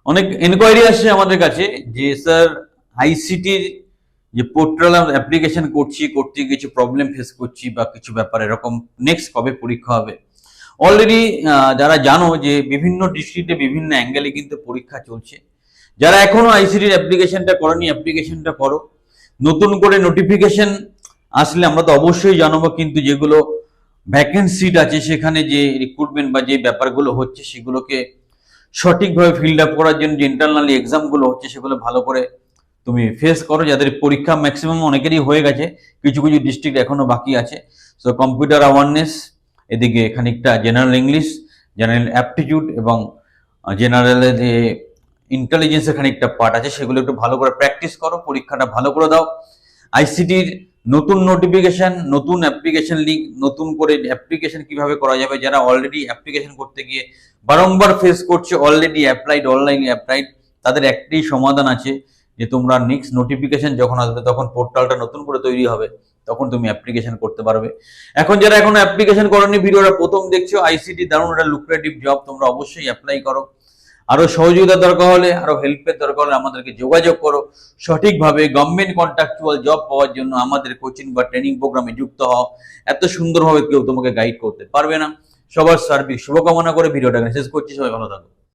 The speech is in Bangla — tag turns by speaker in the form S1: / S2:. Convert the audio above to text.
S1: অনেক এনকোয়ারি আসছে আমাদের কাছে যে স্যার আইসিটির যে পোর্টাল অ্যাপ্লিকেশন করতে কিছু প্রবলেম ফেস করছি বা কিছু ব্যাপার এরকম, নেক্সট কবে পরীক্ষা হবে। অলরেডি যারা জানো যে বিভিন্ন ডিস্ট্রিক্টে বিভিন্ন অ্যাঙ্গেলে কিন্তু পরীক্ষা চলছে। যারা এখনো আইসিটির অ্যাপ্লিকেশনটা করনি, অ্যাপ্লিকেশনটা করো। নতুন করে নোটিফিকেশন আসলে আমরা তো অবশ্যই জানাবো, কিন্তু যেগুলো ভ্যাকেন্সিট আছে সেখানে যে রিক্রুটমেন্ট বা যে ব্যাপারগুলো হচ্ছে সেগুলোকে সঠিকভাবে ফিল্ড আপ করার জন্য যে ইন্টারনালি এক্সামগুলো হচ্ছে সেগুলো ভালো করে তুমি ফেস করো। যাদের পরীক্ষা ম্যাক্সিমাম অনেকেরই হয়ে গেছে, কিছু কিছু ডিস্ট্রিক্ট এখনো বাকি আছে। সো কম্পিউটার অ্যাওয়ারনেস, এদিকে খানিকটা জেনারেল ইংলিশ, জেনারেল অ্যাপটিটিউড এবং জেনারেলের যে ইন্টেলিজেন্সের খানিকটা পার্ট আছে সেগুলো একটু ভালো করে প্র্যাকটিস করো, পরীক্ষাটা ভালো করে দাও। আইসিটির নতুন নোটিফিকেশন, নতুন অ্যাপ্লিকেশন লিঙ্ক, নতুন করে অ্যাপ্লিকেশন কিভাবে করা যাবে, যারা অলরেডি অ্যাপ্লিকেশন করতে গিয়ে বারংবার ফেস করছে অলরেডি অ্যাপ্লাইড, অনলাইন অ্যাপ্লাইড, তাদের একটাই সমাধান আছে যে তোমরা নেক্সট নোটিফিকেশন যখন আসবে তখন পোর্টালটা নতুন করে তৈরি হবে, তখন তুমি অ্যাপ্লিকেশন করতে পারবে। এখন যারা এখনো অ্যাপ্লিকেশন করোনি, ভিডিওটা প্রথম দেখছো, আইসিটি দারুণ একটা লুক্রেটিভ জব, তোমরা অবশ্যই অ্যাপ্লাই করো। আরো সহযোগিতা দরকার হলে, আরো হেল্পের দরকার হলে আমাদেরকে যোগাযোগ করো। সঠিকভাবে গভর্নমেন্ট কন্ট্রাকচুয়াল জব পাওয়ার জন্য আমাদের কোচিং বা ট্রেনিং প্রোগ্রামে যুক্ত হও। এত সুন্দরভাবে কেউ তোমাকে গাইড করতে পারবে না। সবার সার্বিক শুভকামনা করে ভিডিওটাকে শেষ করছি। সবাই ভালো থাকো।